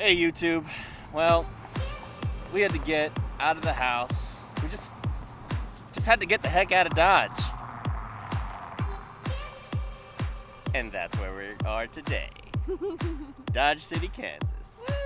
Hey YouTube, well, we had to get out of the house. We just had to get the heck out of Dodge. And that's where we are today. Dodge City, Kansas. Woo!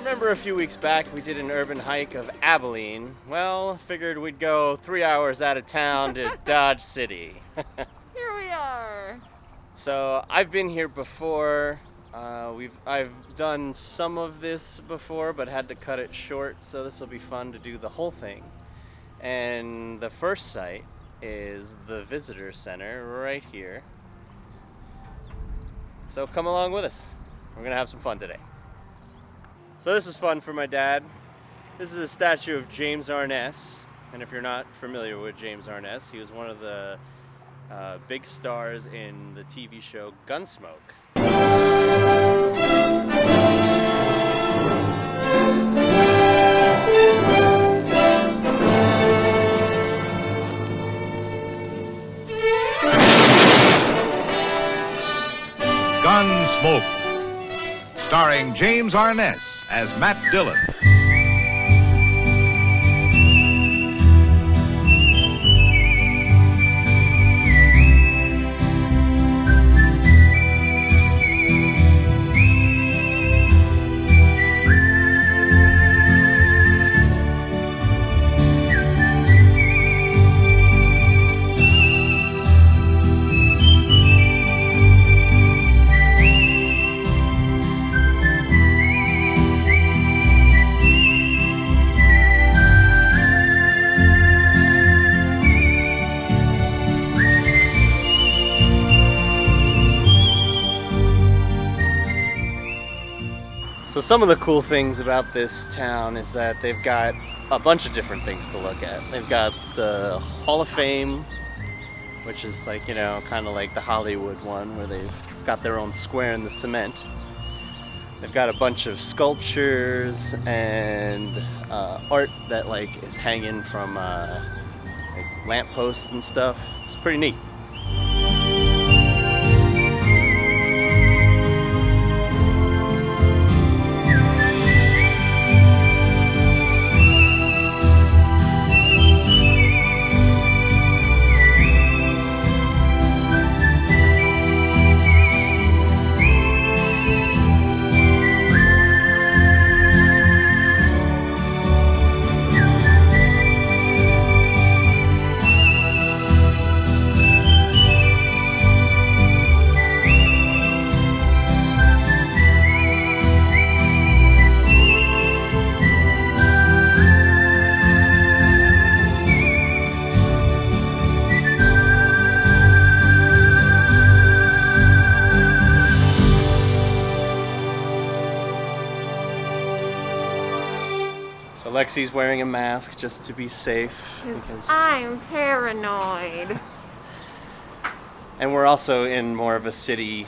Remember a few weeks back we did an urban hike of Abilene. Well, figured we'd go 3 hours out of town to Dodge City. Here we are. So I've been here before. I've done some of this before, but had to cut it short. So this will be fun to do the whole thing. And the first site is the visitor center right here. So come along with us. We're gonna have some fun today. So this is fun for my dad. This is a statue of James Arness. And if you're not familiar with James Arness, he was one of the big stars in the TV show Gunsmoke. Gunsmoke, starring James Arness as Matt Dillon. So some of the cool things about this town is that they've got a bunch of different things to look at. They've got the Hall of Fame, which is like, you know, kind of like the Hollywood one where they've got their own square in the cement. They've got a bunch of sculptures and art that like is hanging from like lampposts and stuff. It's pretty neat. So Lexi's wearing a mask just to be safe because I'm paranoid. and we're also in more of a city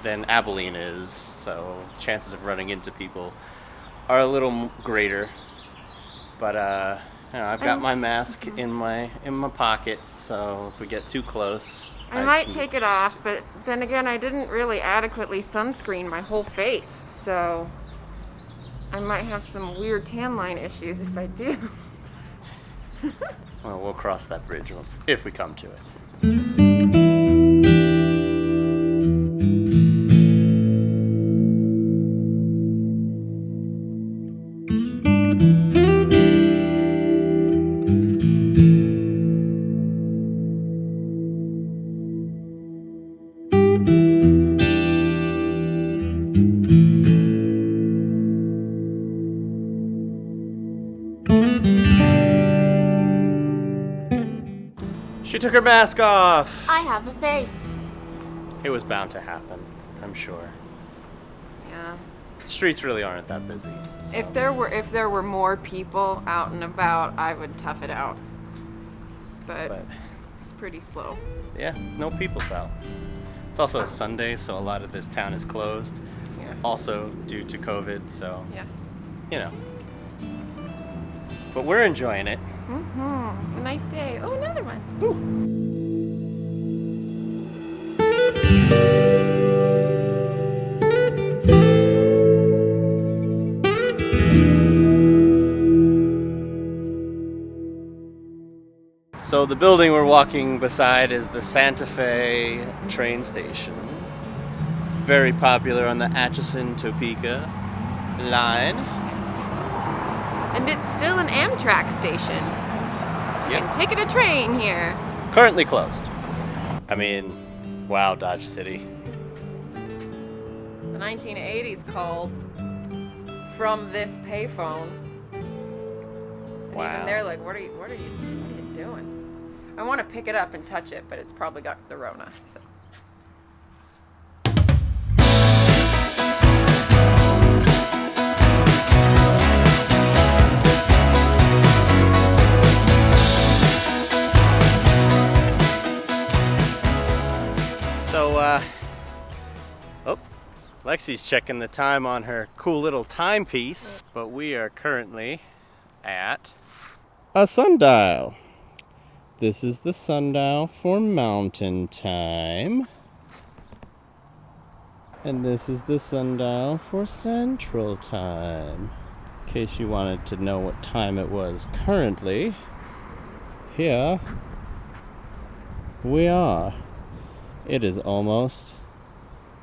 than Abilene is, so chances of running into people are a little greater. But you know, I've got my mask in my pocket, so if we get too close, I might take it off, but then again, I didn't really adequately sunscreen my whole face, so I might have some weird tan line issues if I do. Well, we'll cross that bridge if we come to it. She took her mask off. I have a face. It was bound to happen, I'm sure. Yeah. Streets really aren't that busy. So. If there were more people out and about, I would tough it out. But it's pretty slow. Yeah, no people's out. It's also a Sunday, so a lot of this town is closed. Yeah. Also due to COVID, so Yeah. you know. But we're enjoying it. Mm-hmm. It's a nice day. Oh, another one. Ooh. So the building we're walking beside is the Santa Fe train station. Very popular on the Atchison-Topeka line. And it's still an Amtrak station. You can take a train here. Currently closed. I mean, wow, Dodge City. The 1980s called from this payphone. And Wow. even they're like, what are you doing? I want to pick it up and touch it, but it's probably got the Rona. So. Oh, Lexi's checking the time on her cool little timepiece, but we are currently at a sundial. This is the sundial for mountain time. And this is the sundial for central time. In case you wanted to know what time it was currently, here we are. It is almost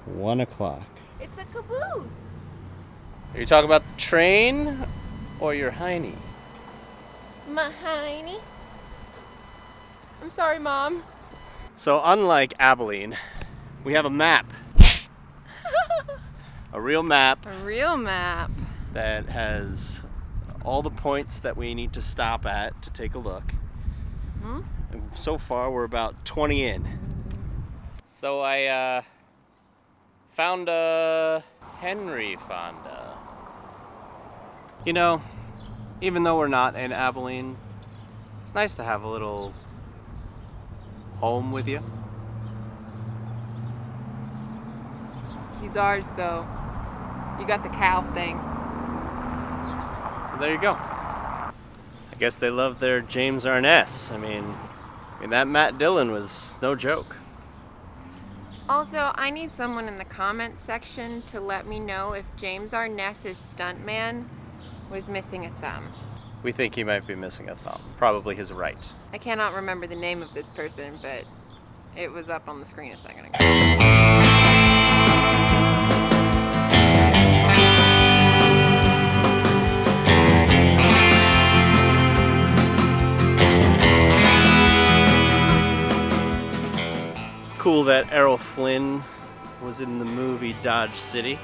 1 o'clock. It's a caboose. Are you talking about the train or your hiney? My hiney. I'm sorry, Mom. So unlike Abilene, we have a map. A real map A real map. that has all the points that we need to stop at to take a look. Hmm? And so far we're about 20 in. So I found a Henry Fonda. You know, even though we're not in Abilene, it's nice to have a little home with you. He's ours, though. You got the cow thing. So there you go. I guess they love their James Arness. I mean that Matt Dillon was no joke. Also, I need someone in the comments section to let me know if James Arness's stuntman was missing a thumb. We think he might be missing a thumb. Probably his right. I cannot remember the name of this person, but it was up on the screen a second ago. It's cool that Errol Flynn was in the movie Dodge City.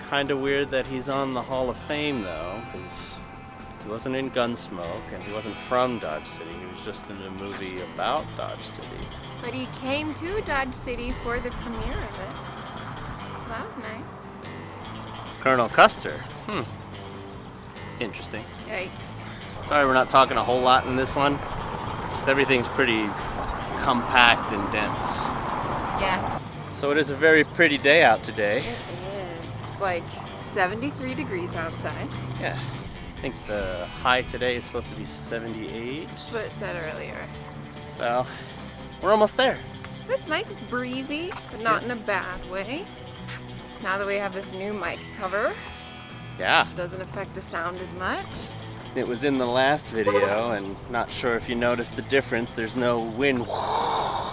Kinda weird that he's on the Hall of Fame though, because he wasn't in Gunsmoke and he wasn't from Dodge City. He was just in a movie about Dodge City. But he came to Dodge City for the premiere of it. So that was nice. Colonel Custer. Interesting. Yikes. Sorry we're not talking a whole lot in this one. Just everything's pretty compact and dense. Yeah. So it is a very pretty day out today. It is. It's like 73 degrees outside. Yeah. I think the high today is supposed to be 78. That's what it said earlier. So we're almost there. It's nice, it's breezy, but not in a bad way. Now that we have this new mic cover, Yeah. it doesn't affect the sound as much. It was in the last video, and not sure if you noticed the difference. There's no wind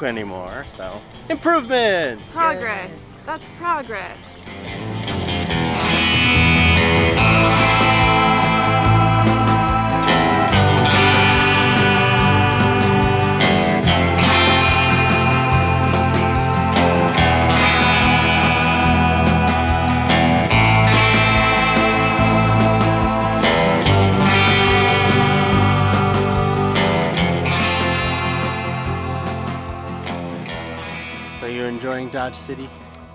anymore, so improvements. Progress. That's progress. enjoying Dodge City?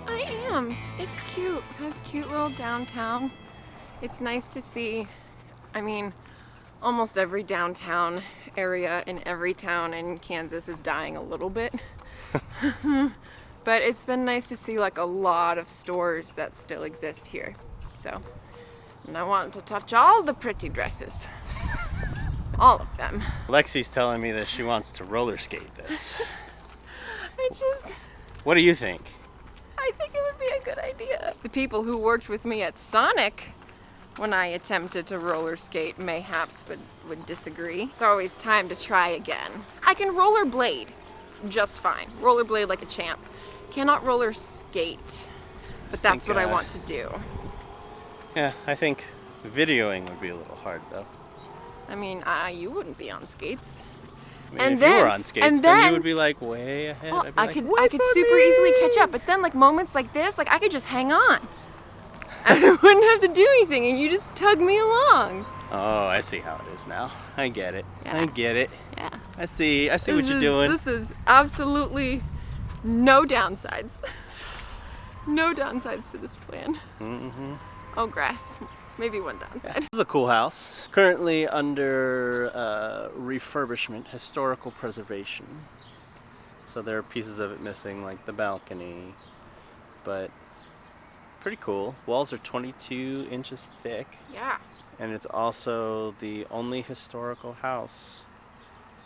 I am. It's cute. It has cute little downtown. It's nice to see. I mean, almost every downtown area in every town in Kansas is dying a little bit. But it's been nice to see like a lot of stores that still exist here. So, and I want to touch all the pretty dresses. All of them. Lexi's telling me that she wants to roller skate this. What do you think? I think it would be a good idea. The people who worked with me at Sonic when I attempted to roller skate mayhaps would disagree. It's always time to try again. I can rollerblade just fine. Rollerblade like a champ. Cannot roller skate, but that's what I want to do. Yeah, I think videoing would be a little hard though. I mean, you wouldn't be on skates. I mean, if you were on skates, then you would be like way ahead. Well, I could super easily catch up, but then like moments like this, like I could just hang on. I wouldn't have to do anything, and you just tug me along. Oh, I see how it is now. I get it. Yeah. I get it. Yeah. I see what you're doing. This is absolutely no downsides. No downsides to this plan. Mm-hmm. Oh, grass. Maybe one downside. This is a cool house. Currently under refurbishment, historical preservation. So there are pieces of it missing, like the balcony, but pretty cool. Walls are 22 inches thick. Yeah. And it's also the only historical house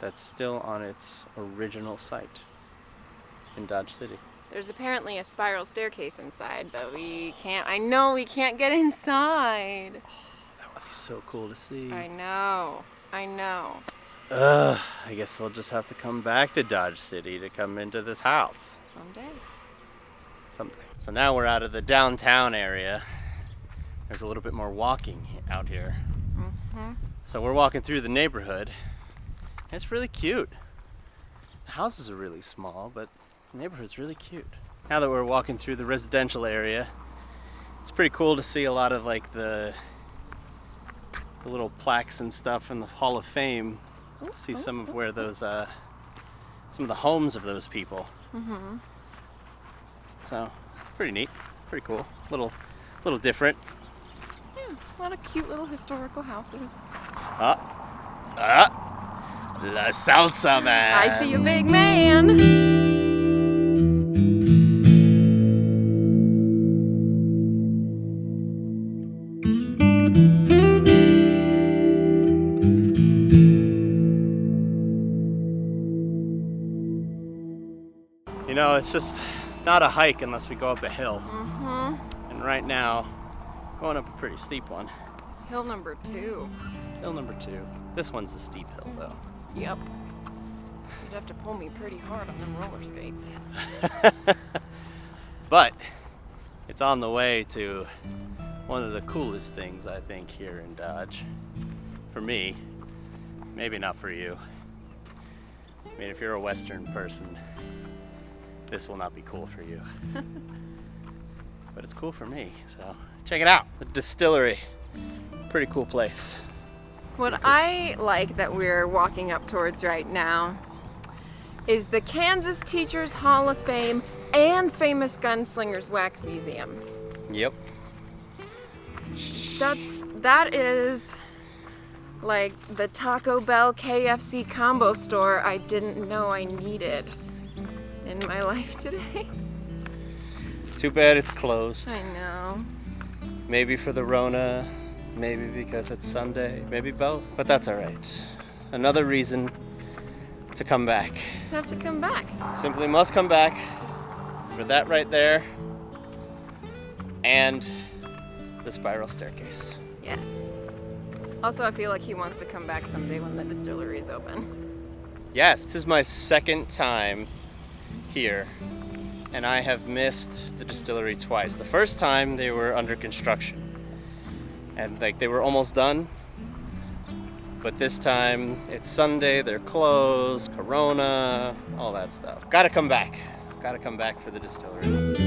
that's still on its original site in Dodge City. There's apparently a spiral staircase inside, but we can't get inside. That would be so cool to see. I know. I guess we'll just have to come back to Dodge City to come into this house. Someday. So now we're out of the downtown area. There's a little bit more walking out here. Mm-hmm. So we're walking through the neighborhood. It's really cute. The houses are really small, but the neighborhood's really cute. Now that we're walking through the residential area, it's pretty cool to see a lot of like the little plaques and stuff in the Hall of Fame. See some of where those, some of the homes of those people. Mm-hmm. So, pretty neat, pretty cool. Little different. Yeah, a lot of cute little historical houses. La salsa man. I see you, big man. You know, it's just not a hike unless we go up a hill. Mm-hmm. And right now, going up a pretty steep one. Hill number 2. Hill number 2. This one's a steep hill though. Yep. You'd have to pull me pretty hard on them roller skates. But it's on the way to one of the coolest things I think here in Dodge. For me, maybe not for you. I mean, if you're a Western person, this will not be cool for you. But it's cool for me, so check it out. The distillery. Pretty cool place. What I like that we're walking up towards right now is the Kansas Teachers Hall of Fame and Famous Gunslingers Wax Museum. Yep. That is like the Taco Bell KFC combo store I didn't know I needed in my life today. Too bad it's closed. I know. Maybe for the Rona, maybe because it's Sunday, maybe both, but that's all right. Another reason to come back. Just have to come back. Simply must come back for that right there and the spiral staircase. Yes. Also, I feel like he wants to come back someday when the distillery is open. Yes, this is my second time here, and I have missed the distillery twice. The first time they were under construction, and like they were almost done, but this time it's Sunday, they're closed, Corona, all that stuff. Gotta come back for the distillery.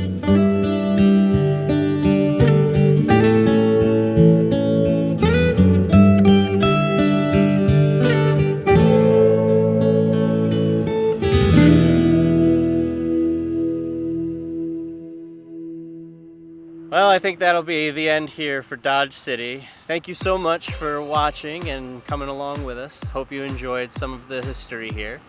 Well, I think that'll be the end here for Dodge City. Thank you so much for watching and coming along with us. Hope you enjoyed some of the history here.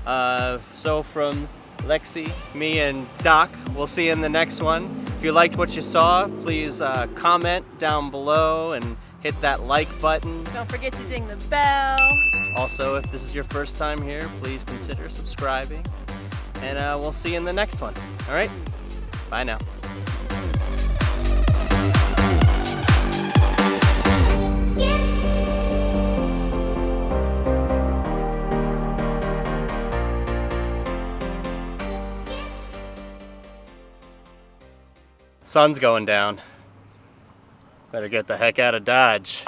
So from Lexi, me, and Doc, we'll see you in the next one. If you liked what you saw, please comment down below and hit that like button. Don't forget to ding the bell. Also, if this is your first time here, please consider subscribing. And we'll see you in the next one. All right? Bye now. Sun's going down. Better get the heck out of Dodge.